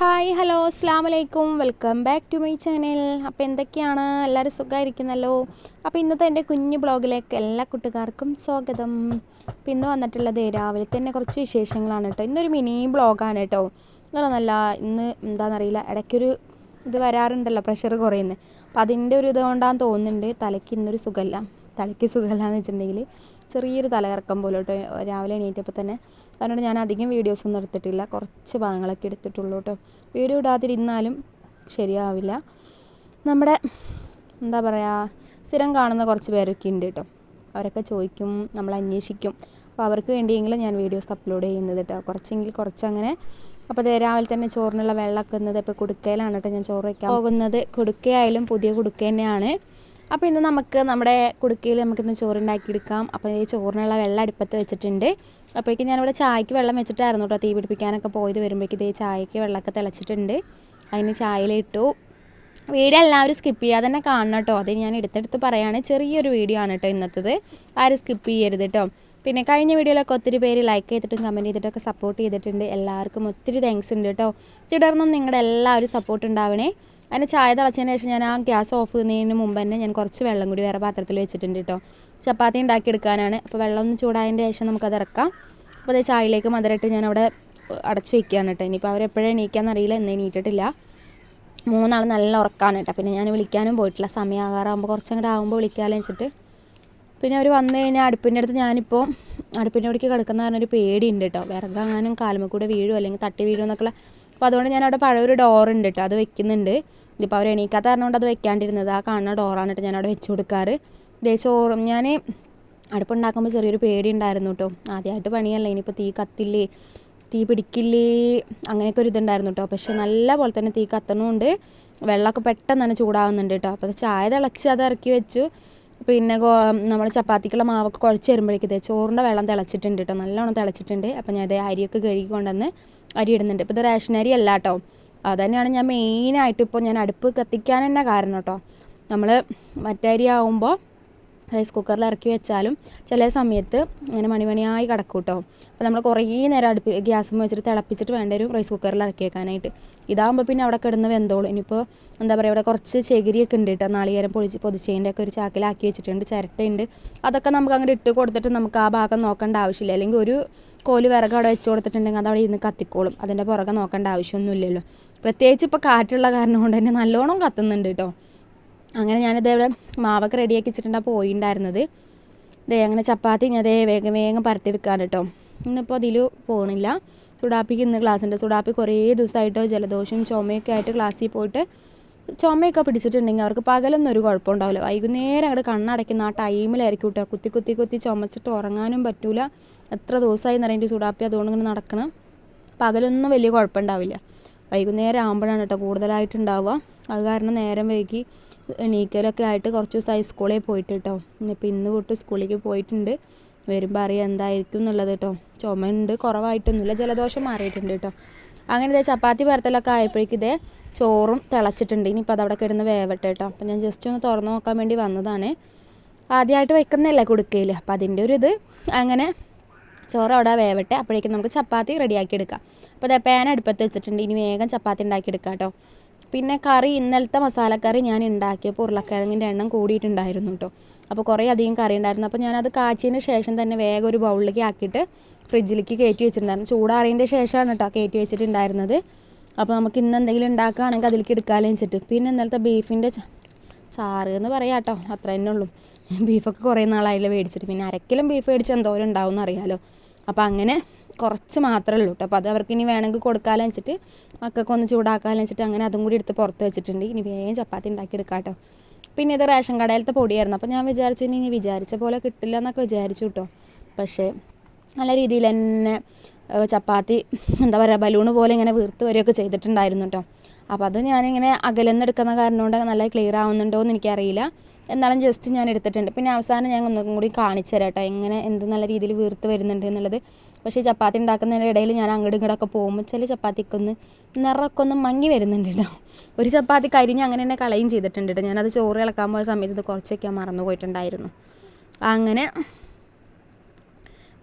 Hi hello അസ്സാം വലൈക്കും welcome back to my channel. അപ്പോൾ എന്തൊക്കെയാണ്, എല്ലാവരും സുഖമായിരിക്കുന്നല്ലോ. അപ്പോൾ ഇന്നത്തെ എൻ്റെ കുഞ്ഞു ബ്ലോഗിലേക്ക് എല്ലാ കൂട്ടുകാർക്കും സ്വാഗതം. അപ്പോൾ ഇന്ന് വന്നിട്ടുള്ളത് രാവിലെ തന്നെ കുറച്ച് വിശേഷങ്ങളാണ് കേട്ടോ. ഇന്നൊരു മിനി ബ്ലോഗാണ് കേട്ടോ. നല്ല ഇന്ന് എന്താണെന്നറിയില്ല, ഇടയ്ക്കൊരു ഇത് വരാറുണ്ടല്ലോ, പ്രഷർ കുറയുന്നത്. അപ്പോൾ അതിൻ്റെ ഒരു ഇതുകൊണ്ടാന്ന് തോന്നുന്നുണ്ട് തലയ്ക്ക് ഇന്നൊരു സുഖമില്ല. തലയ്ക്ക് സുഖമില്ലാന്ന് വെച്ചിട്ടുണ്ടെങ്കിൽ ചെറിയൊരു തലകറക്കം പോലെ കേട്ടോ രാവിലെ എണീറ്റപ്പോൾ തന്നെ. അതുകൊണ്ട് ഞാൻ അധികം വീഡിയോസൊന്നും എടുത്തിട്ടില്ല, കുറച്ച് ഭാഗങ്ങളൊക്കെ എടുത്തിട്ടുള്ളൂ കേട്ടോ. വീഡിയോ ഇടാതിരുന്നാലും ശരിയാവില്ല. നമ്മുടെ എന്താ പറയുക, സ്ഥിരം കാണുന്ന കുറച്ച് പേരൊക്കെ ഉണ്ട് കേട്ടോ. അവരൊക്കെ ചോദിക്കും, നമ്മൾ അന്വേഷിക്കും. അപ്പോൾ അവർക്ക് വേണ്ടിയെങ്കിലും ഞാൻ വീഡിയോസ് അപ്ലോഡ് ചെയ്യുന്നത് കേട്ടോ, കുറച്ചെങ്കിൽ കുറച്ചങ്ങനെ. അപ്പോൾ അത് രാവിലെ തന്നെ ചോറിനുള്ള വെള്ളമൊക്കെ വന്നത് ഇപ്പോൾ കുടുക്കയിലാണ് കേട്ടോ ഞാൻ ചോറ് വയ്ക്കാൻ പോകുന്നത്. കുടുക്കയായാലും പുതിയ കുടുക്ക തന്നെയാണ്. അപ്പോൾ ഇന്ന് നമ്മുടെ കുടുക്കയിൽ നമുക്കിന്ന് ചോറുണ്ടാക്കിയെടുക്കാം. അപ്പോൾ ഈ ചോറിനുള്ള വെള്ളം അടുപ്പത്ത് വെച്ചിട്ടുണ്ട്. അപ്പോഴേക്കും ഞാനിവിടെ ചായക്ക് വെള്ളം വെച്ചിട്ടായിരുന്നു കേട്ടോ തീ പിടിപ്പിക്കാനൊക്കെ പോയത്. വരുമ്പോഴേക്കും ഇതേ ചായക്ക് വെള്ളമൊക്കെ തിളച്ചിട്ടുണ്ട്. അതിന് ചായയിലിട്ടു. വീഡിയോ എല്ലാവരും സ്കിപ്പ് ചെയ്യാതെ തന്നെ കാണണം കേട്ടോ. അത് ഞാൻ എടുത്തെടുത്ത് പറയുകയാണ്, ചെറിയൊരു വീഡിയോ ആണ് കേട്ടോ ഇന്നത്തത്. ആരും സ്കിപ്പ് ചെയ്യരുത് കേട്ടോ. പിന്നെ കഴിഞ്ഞ വീഡിയോയിലൊക്കെ ഒത്തിരി പേര് ലൈക്ക് ചെയ്തിട്ടും കമൻറ്റ് ചെയ്തിട്ടൊക്കെ സപ്പോർട്ട് ചെയ്തിട്ടുണ്ട്. എല്ലാവർക്കും ഒത്തിരി താങ്ക്സ് ഉണ്ട് കേട്ടോ. തുടർന്നും നിങ്ങളുടെ എല്ലാവരും സപ്പോർട്ട് ഉണ്ടാവണേ. അതിന് ചായ തിളച്ചതിന് ശേഷം ഞാൻ ആ ഗ്യാസ് ഓഫ് ചെയ്യുന്നതിന് മുമ്പ് തന്നെ ഞാൻ കുറച്ച് വെള്ളം കൂടി വേറെ പാത്രത്തിൽ വെച്ചിട്ടുണ്ട് കേട്ടോ. ചപ്പാത്തി ഉണ്ടാക്കിയെടുക്കാനാണ്. അപ്പോൾ വെള്ളം ഒന്ന് ചൂടായതിൻ്റെ ശേഷം നമുക്കത് ഇറക്കാം. അപ്പോൾ അതേ ചായയിലേക്ക് മധുരമിട്ട് ഞാൻ അവിടെ അടച്ച് വെക്കുകയാണ് കേട്ടോ. ഇനിയിപ്പോൾ അവരെപ്പോഴും എണീക്കാമെന്നറിയില്ല, എന്ന് എണീറ്റിട്ടില്ല. മൂന്നാൾ നല്ല ഉറക്കമാണ് കേട്ടോ. പിന്നെ ഞാൻ വിളിക്കാനും പോയിട്ടില്ല, സമയമാകാറാകുമ്പോൾ കുറച്ചങ്ങോട്ട് ആകുമ്പോൾ വിളിക്കാമെന്ന് വെച്ചിട്ട്. പിന്നെ അവർ വന്നു കഴിഞ്ഞാൽ അടുപ്പിൻ്റെ അടുത്ത് ഞാനിപ്പോൾ അടുപ്പിൻ്റെ അവിടേക്ക് കിടക്കുന്ന പറഞ്ഞൊരു പേടിയുണ്ട് കേട്ടോ. വിറകങ്ങാനും കാലുമ്മ കൂടെ വീഴും അല്ലെങ്കിൽ തട്ടി വീഴും എന്നൊക്കെയുള്ള. അപ്പോൾ അതുകൊണ്ട് ഞാൻ അവിടെ പഴയൊരു ഡോറുണ്ട് കേട്ടോ, അത് വെക്കുന്നുണ്ട്. ഇതിപ്പോൾ അവർ എണീക്കാത്ത കാരണം കൊണ്ട് അത് വെക്കാണ്ടിരുന്നത്. ആ കാണുന്ന ഡോറാണ് കേട്ടോ ഞാൻ അവിടെ വെച്ച് കൊടുക്കാറ്. ഇതേ ചോറും ഞാൻ അടുപ്പുണ്ടാക്കുമ്പോൾ ചെറിയൊരു പേടി ഉണ്ടായിരുന്നു കേട്ടോ. ആദ്യമായിട്ട് പണിയല്ല, ഇനിയിപ്പോൾ തീ കത്തില്ലേ, തീ പിടിക്കില്ലേ, അങ്ങനെയൊക്കെ ഒരു ഇതുണ്ടായിരുന്നു കേട്ടോ. പക്ഷേ നല്ല പോലെ തന്നെ തീ കത്തണമുണ്ട്. വെള്ളമൊക്കെ പെട്ടെന്ന് തന്നെ ചൂടാവുന്നുണ്ട് കേട്ടോ. അപ്പോൾ ചായ തിളച്ച് അത് ഇറക്കി വെച്ചു. പിന്നെ നമ്മൾ ചപ്പാത്തിക്കുള്ള മാവൊക്കെ കുഴച്ച് വരുമ്പോഴേക്കും ഇതേ ചോറിൻ്റെ വെള്ളം തിളച്ചിട്ടുണ്ട് കേട്ടോ, നല്ലോണം തിളച്ചിട്ടുണ്ട്. അപ്പോൾ ഞാൻ ഇതേ അരിയൊക്കെ കഴുകി കൊണ്ടുവന്ന് അരി ഇടുന്നുണ്ട്. ഇപ്പോൾ ഇത് റേഷൻ അരി അല്ല കേട്ടോ. അതുതന്നെയാണ് ഞാൻ മെയിനായിട്ട് ഇപ്പോൾ ഞാൻ അടുപ്പ് കത്തിക്കാൻ തന്നെ കാരണം കേട്ടോ. നമ്മൾ മറ്റരി ആവുമ്പോൾ റൈസ് കുക്കറിൽ ഇറക്കി വെച്ചാലും ചില സമയത്ത് ഇങ്ങനെ മണിമണിയായി കിടക്കും കേട്ടോ. അപ്പോൾ നമ്മൾ കുറേ നേരം ഗ്യാസ് വെച്ചിട്ട് തിളപ്പിച്ചിട്ട് വേണ്ട ഒരു റൈസ് കുക്കറിൽ ഇറക്കി വെക്കാനായിട്ട്. ഇതാകുമ്പോൾ പിന്നെ അവിടെ കിടന്ന് വെന്തോളും. ഇനിയിപ്പോൾ എന്താ പറയുക, ഇവിടെ കുറച്ച് ചകിരിയൊക്കെ ഉണ്ട് കേട്ടോ. നാളികേരം പൊതിച്ചതിൻ്റെ ഒക്കെ ഒരു ചാക്കിലാക്കി വെച്ചിട്ടുണ്ട്, ചിരട്ടയുണ്ട്. അതൊക്കെ നമുക്ക് അങ്ങോട്ട് ഇട്ട് കൊടുത്തിട്ട് നമുക്ക് ആ ഭാഗം നോക്കേണ്ട ആവശ്യമില്ല. അല്ലെങ്കിൽ ഒരു കോല് വിറക് അവിടെ വെച്ച് കൊടുത്തിട്ടുണ്ടെങ്കിൽ അത് അവിടെ ഇരുന്ന് കത്തിക്കോളും. അതിൻ്റെ പുറകെ നോക്കേണ്ട ആവശ്യമൊന്നുമില്ലല്ലോ. പ്രത്യേകിച്ച് ഇപ്പോൾ കാറ്റുള്ള കാരണം കൊണ്ട് തന്നെ നല്ലോണം കത്തുന്നുണ്ട് കേട്ടോ. അങ്ങനെ ഞാനിതേവിടെ മാവൊക്കെ റെഡിയാക്കി വെച്ചിട്ടുണ്ടാ പോയിണ്ടായിരുന്നത്. അങ്ങനെ ചപ്പാത്തി ഞാൻ വേഗം പരത്തിയെടുക്കാണ് കേട്ടോ. ഇന്നിപ്പോൾ അതിൽ പോകണില്ല. സുഡാപ്പിക്ക് ഇന്ന് ക്ലാസ്സുണ്ട്. സുഡാപ്പി കുറേ ദിവസമായിട്ടോ ജലദോഷവും ചുമയൊക്കെ ആയിട്ട് ക്ലാസ്സിൽ പോയിട്ട് ചുമയൊക്കെ പിടിച്ചിട്ടുണ്ടെങ്കിൽ അവർക്ക് പകലൊന്നും ഒരു കുഴപ്പമുണ്ടാവില്ല. വൈകുന്നേരം അങ്ങോട്ട് കണ്ണടയ്ക്കുന്ന ആ ടൈമിലായിരിക്കും കേട്ടോ കുത്തി ചുമച്ചിട്ട് ഉറങ്ങാനും പറ്റൂല. എത്ര ദിവസമായി എന്നറിയേണ്ടി സുഡാപ്പി അതുകൊണ്ട് ഇങ്ങനെ നടക്കണം. പകലൊന്നും വലിയ കുഴപ്പമുണ്ടാവില്ല, വൈകുന്നേരം ആകുമ്പോഴാണ് കേട്ടോ കൂടുതലായിട്ടുണ്ടാവുക. അത് കാരണം നേരം വൈകി എണീക്കലൊക്കെ ആയിട്ട് കുറച്ച് ദിവസമായി സ്കൂളിൽ പോയിട്ട് കേട്ടോ. ഇന്നിപ്പോൾ ഇന്ന് തൊട്ട് സ്കൂളിലേക്ക് പോയിട്ടുണ്ട്. വരുമ്പോൾ അറിയാം എന്തായിരിക്കും എന്നുള്ളത് കേട്ടോ. ചുമയുണ്ട്, കുറവായിട്ടൊന്നുമില്ല, ജലദോഷം മാറിയിട്ടുണ്ട് കേട്ടോ. അങ്ങനെ ഇതേ ചപ്പാത്തി പരത്തലൊക്കെ ആയപ്പോഴേക്കും ഇതേ ചോറും തിളച്ചിട്ടുണ്ട്. ഇനിയിപ്പോൾ അതവിടെ കിടന്ന് വേവട്ടെ കേട്ടോ. അപ്പോൾ ഞാൻ ജസ്റ്റ് ഒന്ന് തുറന്ന് നോക്കാൻ വേണ്ടി വന്നതാണ്. ആദ്യമായിട്ട് വെക്കുന്നതല്ലേ കുടുക്കയിൽ, അപ്പോൾ അതിൻ്റെ ഒരു ഇത്. അങ്ങനെ ചോറ് അവിടെ വേവട്ടെ, അപ്പോഴേക്കും നമുക്ക് ചപ്പാത്തി റെഡിയാക്കി എടുക്കാം. അപ്പോൾ അതേ പാൻ അടുപ്പത്ത് വെച്ചിട്ടുണ്ട്. ഇനി വേഗം ചപ്പാത്തി ഉണ്ടാക്കിയെടുക്കാം കേട്ടോ. പിന്നെ കറി, ഇന്നലത്തെ മസാലക്കറി ഞാൻ ഉണ്ടാക്കിയപ്പോൾ ഉരുളക്കിഴങ്ങിൻ്റെ എണ്ണം കൂടിയിട്ടുണ്ടായിരുന്നു കേട്ടോ. അപ്പോൾ കുറേ അധികം കറി ഉണ്ടായിരുന്നു. അപ്പോൾ ഞാനത് കാച്ചിയതിന് ശേഷം തന്നെ വേഗം ഒരു ബൗളിലേക്ക് ആക്കിയിട്ട് ഫ്രിഡ്ജിലേക്ക് കയറ്റി വെച്ചിട്ടുണ്ടായിരുന്നു. ചൂടാറിയതിൻ്റെ ശേഷമാണ് കേട്ടോ കയറ്റി വെച്ചിട്ടുണ്ടായിരുന്നത്. അപ്പോൾ നമുക്ക് ഇന്ന് എന്തെങ്കിലും ഉണ്ടാക്കുകയാണെങ്കിൽ അതിലേക്ക് എടുക്കാമെന്ന് വെച്ചിട്ട്. പിന്നെ ഇന്നലത്തെ ബീഫിൻ്റെ ചാറ് എന്ന് പറയാം കേട്ടോ, അത്ര തന്നെ ഉള്ളൂ. ബീഫൊക്കെ കുറേ നാളായില്ല മേടിച്ചിട്ട്. പിന്നെ അരക്കിലും ബീഫ് മേടിച്ച് എന്തോരം ഉണ്ടാവും എന്നറിയാമല്ലോ. അപ്പോൾ അങ്ങനെ കുറച്ച് മാത്രമേ ഉള്ളൂ കേട്ടോ. അപ്പോൾ അത് അവർക്ക് ഇനി വേണമെങ്കിൽ കൊടുക്കാമെന്ന് വെച്ചിട്ട്, മക്കൾക്ക് ഒന്ന് ചൂടാക്കാമെന്ന് വെച്ചിട്ട് അങ്ങനെ അതും കൂടി എടുത്ത് പുറത്ത് വെച്ചിട്ടുണ്ട്. ഇനി വേഗം ചപ്പാത്തി ഉണ്ടാക്കിയെടുക്കാം കേട്ടോ. പിന്നെ ഇത് റേഷൻ കടയിലത്തെ പൊടിയായിരുന്നു. അപ്പോൾ ഞാൻ വിചാരിച്ചു ഇനി വിചാരിച്ച പോലെ കിട്ടില്ല എന്നൊക്കെ വിചാരിച്ചു കേട്ടോ. പക്ഷേ നല്ല രീതിയിൽ തന്നെ ചപ്പാത്തി എന്താ പറയുക, ബലൂണ് പോലെ ഇങ്ങനെ വീർത്ത് വരികയൊക്കെ ചെയ്തിട്ടുണ്ടായിരുന്നു കേട്ടോ. അപ്പോൾ അത് ഞാനിങ്ങനെ അകലെന്നെടുക്കുന്ന കാരണം കൊണ്ട് നല്ല ക്ലിയർ ആവുന്നുണ്ടോ എന്ന് എനിക്കറിയില്ല. എന്നാലും ജസ്റ്റ് ഞാൻ എടുത്തിട്ടുണ്ട്. പിന്നെ അവസാനം ഞാൻ ഒന്നും കൂടി കാണിച്ചു തരാം കേട്ടോ എങ്ങനെ എന്ത് നല്ല രീതിയിൽ വീർത്ത് വരുന്നുണ്ട് എന്നുള്ളത്. പക്ഷേ ചപ്പാത്തി ഉണ്ടാക്കുന്നതിൻ്റെ ഇടയിൽ ഞാൻ അങ്ങോട്ടും ഇങ്ങോട്ടൊക്കെ പോകുമ്പോൾ ചില ചപ്പാത്തിക്ക് നിറമൊക്കെ ഒന്ന് മങ്ങി വരുന്നുണ്ടല്ലോ. ഒരു ചപ്പാത്തി കരിഞ്ഞ് അങ്ങനെ തന്നെ കളയും ചെയ്തിട്ടുണ്ട് കേട്ടോ. ഞാനത് ചോറ് ഇളക്കാൻ പോയ സമയത്ത് ഇത് കുറച്ചൊക്കെ മറന്നു പോയിട്ടുണ്ടായിരുന്നു. അങ്ങനെ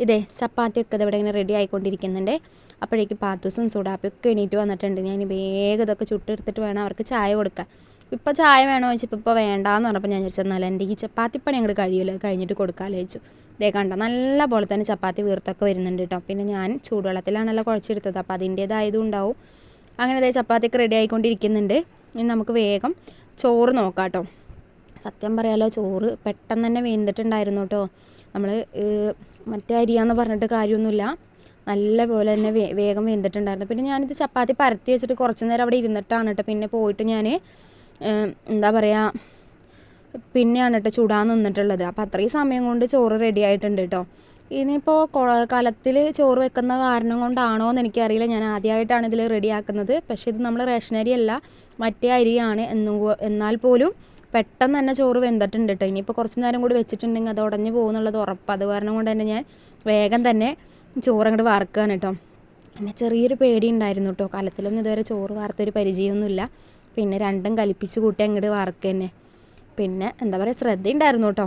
ഇതേ ചപ്പാത്തിയൊക്കെ ഇവിടെ ഇങ്ങനെ റെഡി ആയിക്കൊണ്ടിരിക്കുന്നുണ്ട്. അപ്പോഴേക്ക് പാത്തൂസും സൂടാപ്പിയൊക്കെ എണീറ്റ് വന്നിട്ടുണ്ട്. ഞാൻ വേഗം ഇതൊക്കെ ചുട്ടെടുത്തിട്ട് വേണം അവർക്ക് ചായ കൊടുക്കാൻ. ഇപ്പോൾ ചായ വേണോ ചോദിച്ചപ്പോൾ ഇപ്പോൾ വേണ്ടാന്ന് പറഞ്ഞപ്പോൾ ഞാൻ വിചാരിച്ചെന്നാൽ എൻ്റെ ഈ ചപ്പാത്തിപ്പണി അങ്ങോട്ട് കഴിയില്ല, കഴിഞ്ഞിട്ട് കൊടുക്കാമല്ലോ ചോദിച്ചു. ഇതേ കണ്ടോ, നല്ല പോലെ തന്നെ ചപ്പാത്തി വീർത്തൊക്കെ വരുന്നുണ്ട് കേട്ടോ. പിന്നെ ഞാൻ ചൂടുവെള്ളത്തിലാണല്ലോ കുഴച്ചെടുത്തത്, അപ്പോൾ അതിൻ്റേതായതും ഉണ്ടാവും. അങ്ങനെ ഇതേ ചപ്പാത്തിയൊക്കെ റെഡി ആയിക്കൊണ്ടിരിക്കുന്നുണ്ട്. ഇനി നമുക്ക് വേഗം ചോറ് നോക്കാം കേട്ടോ. സത്യം പറയാലോ, ചോറ് പെട്ടെന്ന് തന്നെ വെന്തിട്ടുണ്ടായിരുന്നു കേട്ടോ. നമ്മൾ മറ്റേ അരിയാന്ന് പറഞ്ഞിട്ട് കാര്യമൊന്നുമില്ല, നല്ല പോലെ തന്നെ വേഗം വെന്തിട്ടുണ്ടായിരുന്നു. പിന്നെ ഞാനിത് ചപ്പാത്തി പരത്തി വെച്ചിട്ട് കുറച്ച് നേരം അവിടെ ഇരുന്നിട്ടാണ് കേട്ടോ പിന്നെ പോയിട്ട് ഞാൻ എന്താ പറയുക പിന്നെയാണ് കേട്ടോ ചൂടാൻ നിന്നിട്ടുള്ളത്. അപ്പോൾ അത്രയും സമയം കൊണ്ട് ചോറ് റെഡി ആയിട്ടുണ്ട് കേട്ടോ. ഇനിയിപ്പോൾ കലത്തിൽ ചോറ് വെക്കുന്ന കാരണം കൊണ്ടാണോ എന്ന് എനിക്കറിയില്ല, ഞാൻ ആദ്യമായിട്ടാണ് ഇതിൽ റെഡിയാക്കുന്നത്. പക്ഷേ ഇത് നമ്മൾ റേഷൻ അരിയല്ല, മറ്റേ അരിയാണ്. എന്നാൽ പോലും പെട്ടെന്ന് തന്നെ ചോറ് വെന്തിട്ടുണ്ട് കേട്ടോ. ഇനിയിപ്പോൾ കുറച്ച് നേരം കൂടി വെച്ചിട്ടുണ്ടെങ്കിൽ അത് ഉടഞ്ഞു പോകുന്നുള്ളത് ഉറപ്പ്. അത് കാരണം കൊണ്ട് തന്നെ ഞാൻ വേഗം തന്നെ ചോറ് അങ്ങോട്ട് വറുക്കുകയാണ് കേട്ടോ. പിന്നെ ചെറിയൊരു പേടി ഉണ്ടായിരുന്നു കേട്ടോ, കലത്തിലൊന്നും ഇതുവരെ ചോറ് വാർത്തൊരു പരിചയമൊന്നുമില്ല. പിന്നെ രണ്ടും കലിപ്പിച്ച് കൂട്ടി അങ്ങോട്ട് വറുക്കുക തന്നെ. പിന്നെ എന്താ പറയുക, ശ്രദ്ധയുണ്ടായിരുന്നു കേട്ടോ.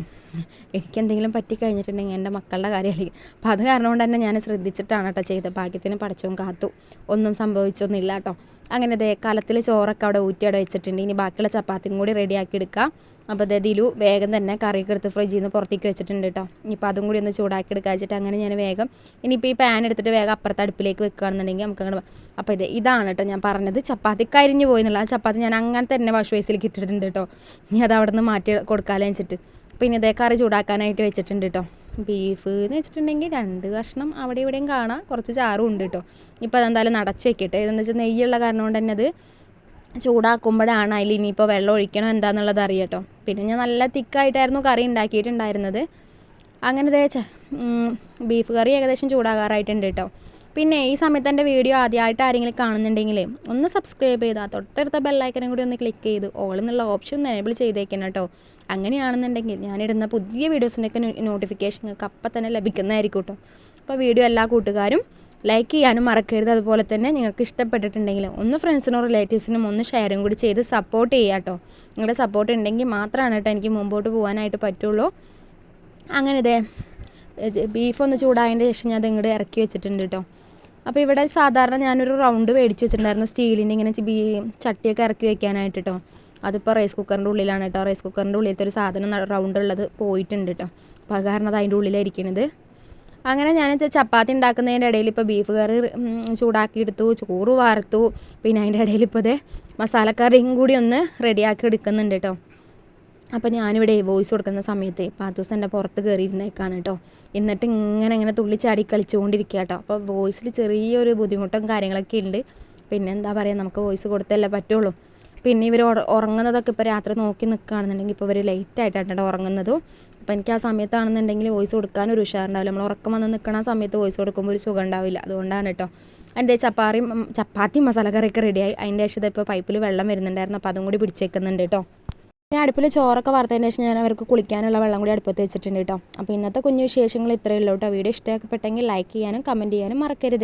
എനിക്കെന്തെങ്കിലും പറ്റിക്കഴിഞ്ഞിട്ടുണ്ടെങ്കിൽ എൻ്റെ മക്കളുടെ കാര്യമായിരിക്കും. അപ്പോൾ അത് കാരണം കൊണ്ട് തന്നെ ഞാൻ ശ്രദ്ധിച്ചിട്ടാണ് കേട്ടോ ചെയ്തത്. ഭാഗ്യത്തിന് പടച്ചവൻ കാത്തു, ഒന്നും സംഭവിച്ചൊന്നുമില്ല കേട്ടോ. അങ്ങനെ ദേ കലത്തിൽ ചോറൊക്കെ അവിടെ ഊറ്റി അവിടെ വെച്ചിട്ടുണ്ട്. ഇനി ബാക്കിയുള്ള ചപ്പാത്തിയും കൂടി റെഡിയാക്കി എടുക്കാം. അപ്പോൾ ദേ ദിലു വേഗം തന്നെ കറിയൊക്കെ എടുത്ത് ഫ്രിഡ്ജിൽ നിന്ന് പുറത്തേക്ക് വെച്ചിട്ടുണ്ട് കേട്ടോ. ഇനിയിപ്പോൾ അതും കൂടി ഒന്ന് ചൂടാക്കി എടുക്കുക വെച്ചിട്ട് അങ്ങനെ ഞാൻ വേഗം ഇനിയിപ്പോൾ ഈ പാൻ എടുത്തിട്ട് വേഗം അപ്പുറത്തെ അടുപ്പിലേക്ക് വെക്കുകയാണെന്നുണ്ടെങ്കിൽ നമുക്ക് അങ്ങനെ. അപ്പോൾ ഇതാണ് കേട്ടോ ഞാൻ പറഞ്ഞത്, ചപ്പാത്തി കരിഞ്ഞു പോയി എന്നുള്ള. ആ ചപ്പാത്തി ഞാൻ അങ്ങനെ തന്നെ വാഷ് ബേസിലേക്ക് ഇട്ടിട്ടുണ്ട് കേട്ടോ. ഇനി അത് അവിടെ നിന്ന് മാറ്റി കൊടുക്കാമല്ലോ വെച്ചിട്ട്. പിന്നെ ഇതേ കറി ചൂടാക്കാനായിട്ട് വെച്ചിട്ടുണ്ട് കേട്ടോ. ബീഫ് എന്ന് വെച്ചിട്ടുണ്ടെങ്കിൽ 2 കഷ്ണം അവിടെ ഇവിടെയും കാണാം, കുറച്ച് ചാറും ഉണ്ട് കേട്ടോ. ഇപ്പോൾ അതെന്തായാലും നടച്ച് വെക്കട്ടെ. ഇതെന്ന് വെച്ചാൽ നെയ്യുള്ള കാരണം കൊണ്ട് തന്നെ അത് ചൂടാക്കുമ്പോഴാണ് അതിൽ ഇനിയിപ്പോൾ വെള്ളം ഒഴിക്കണോ എന്താണെന്നുള്ളത് അറിയാം കേട്ടോ. പിന്നെ ഞാൻ നല്ല തിക്കായിട്ടായിരുന്നു കറി ഉണ്ടാക്കിയിട്ടുണ്ടായിരുന്നത്. അങ്ങനെ ബീഫ് കറി ഏകദേശം ചൂടാകാറായിട്ടുണ്ട് കേട്ടോ. പിന്നെ ഈ സമയത്ത് എൻ്റെ വീഡിയോ ആദ്യമായിട്ട് ആരെങ്കിലും കാണുന്നുണ്ടെങ്കിൽ ഒന്ന് സബ്സ്ക്രൈബ് ചെയ്താൽ തൊട്ടടുത്ത ബെല്ലൈക്കനും കൂടി ഒന്ന് ക്ലിക്ക് ചെയ്ത് ഓൾ എന്നുള്ള ഓപ്ഷൻ ഒന്ന് എനേബിൾ ചെയ്തേക്കണം കേട്ടോ. അങ്ങനെയാണെന്നുണ്ടെങ്കിൽ ഞാനിടുന്ന പുതിയ വീഡിയോസിൻ്റെയൊക്കെ നോട്ടിഫിക്കേഷൻ നിങ്ങൾക്ക് അപ്പം തന്നെ ലഭിക്കുന്നതായിരിക്കും കേട്ടോ. അപ്പോൾ വീഡിയോ എല്ലാ കൂട്ടുകാരും ലൈക്ക് ചെയ്യാനും മറക്കരുത്. അതുപോലെ തന്നെ നിങ്ങൾക്ക് ഇഷ്ടപ്പെട്ടിട്ടുണ്ടെങ്കിൽ ഒന്ന് ഫ്രണ്ട്സിനും റിലേറ്റീവ്സിനും ഒന്ന് ഷെയറും കൂടി ചെയ്ത് സപ്പോർട്ട് ചെയ്യുക കേട്ടോ. നിങ്ങളുടെ സപ്പോർട്ട് ഉണ്ടെങ്കിൽ മാത്രമാണ് കേട്ടോ എനിക്ക് മുമ്പോട്ട് പോകാനായിട്ട് പറ്റുള്ളൂ. അങ്ങനെ ബീഫ് ഒന്ന് ചൂടായതിൻ്റെ ശേഷം ഞാൻ അത് ഇങ്ങോട്ട് ഇറക്കി വെച്ചിട്ടുണ്ട് കേട്ടോ. അപ്പോൾ ഇവിടെ സാധാരണ ഞാനൊരു റൗണ്ട് മേടിച്ച് വെച്ചിട്ടുണ്ടായിരുന്നു, സ്റ്റീലിൻ്റെ ഇങ്ങനെ ചട്ടിയൊക്കെ ഇറക്കി വെക്കാനായിട്ട് കേട്ടോ. അതിപ്പോൾ റൈസ് കുക്കറിൻ്റെ ഉള്ളിലാണ് കേട്ടോ. റൈസ് കുക്കറിൻ്റെ ഉള്ളിലത്തെ ഒരു സാധനം റൗണ്ട് ഉള്ളത് പോയിട്ടുണ്ട് കേട്ടോ. അപ്പോൾ അത് കാരണം അത് അതിൻ്റെ ഉള്ളിലായിരിക്കണത്. അങ്ങനെ ഞാനിത് ചപ്പാത്തി ഉണ്ടാക്കുന്നതിൻ്റെ ഇടയിൽ ഇപ്പോൾ ബീഫ് കറി ചൂടാക്കിയെടുത്തു, ചോറ് വാർത്തു. പിന്നെ അതിൻ്റെ ഇടയിൽ ഇപ്പോൾ മസാലക്കറിയും കൂടി ഒന്ന് റെഡിയാക്കി എടുക്കുന്നുണ്ട് കേട്ടോ. അപ്പോൾ ഞാനിവിടെ വോയിസ് കൊടുക്കുന്ന സമയത്ത് പാത്തൂസ് എൻ്റെ പുറത്ത് കയറിയിരുന്നേക്കാണ് കേട്ടോ. എന്നിട്ട് ഇങ്ങനെ തുള്ളിച്ചാടി കളിച്ചുകൊണ്ടിരിക്കുക കേട്ടോ. അപ്പോൾ വോയിസിൽ ചെറിയൊരു ബുദ്ധിമുട്ടും കാര്യങ്ങളൊക്കെ ഉണ്ട്. പിന്നെ എന്താ പറയുക, നമുക്ക് വോയിസ് കൊടുത്തല്ലേ പറ്റുള്ളൂ. പിന്നെ ഇവർ ഉറങ്ങുന്നതൊക്കെ ഇപ്പോൾ രാത്രി നോക്കി നിൽക്കുകയാണെന്നുണ്ടെങ്കിൽ ഇപ്പോൾ ഇവർ ലേറ്റായിട്ടാണ് ഉറങ്ങുന്നതും. അപ്പോൾ എനിക്ക് ആ സമയത്താണെന്നുണ്ടെങ്കിൽ വോയിസ് കൊടുക്കാനൊരു ഉഷാറുണ്ടാവില്ല. നമ്മൾ ഉറക്കം വന്ന് നിൽക്കണ സമയത്ത് വോയിസ് കൊടുക്കുമ്പോൾ ഒരു സുഖം ഉണ്ടാവില്ല. അതുകൊണ്ടാണ് കേട്ടോ. അതിൻ്റെ ചപ്പാത്തി മസാലക്കറിയൊക്കെ റെഡിയായി. അതിൻ്റെ ശേഷം ഇപ്പോൾ പൈപ്പിൽ വെള്ളം വരുന്നുണ്ടായിരുന്നു, അപ്പോൾ അതും കൂടി പിടിച്ചേക്കുന്നുണ്ട് കേട്ടോ. ഞാൻ അടുപ്പിൽ ചോറൊക്കെ വറുത്തതിന് ശേഷം ഞാൻ അവർക്ക് കുളിക്കാനുള്ള വെള്ളം കൂടി അടുപ്പത്ത് വെച്ചിട്ടുണ്ട് കേട്ടോ. അപ്പോൾ ഇന്നത്തെ കുഞ്ഞു വിശേഷങ്ങൾ ഇത്രയേ ഉള്ളൂ കേട്ടോ. വീഡിയോ ഇഷ്ടപ്പെട്ടെങ്കിൽ ലൈക്ക് ചെയ്യാനും കമൻറ്റ് ചെയ്യാനും മറക്കരുത്.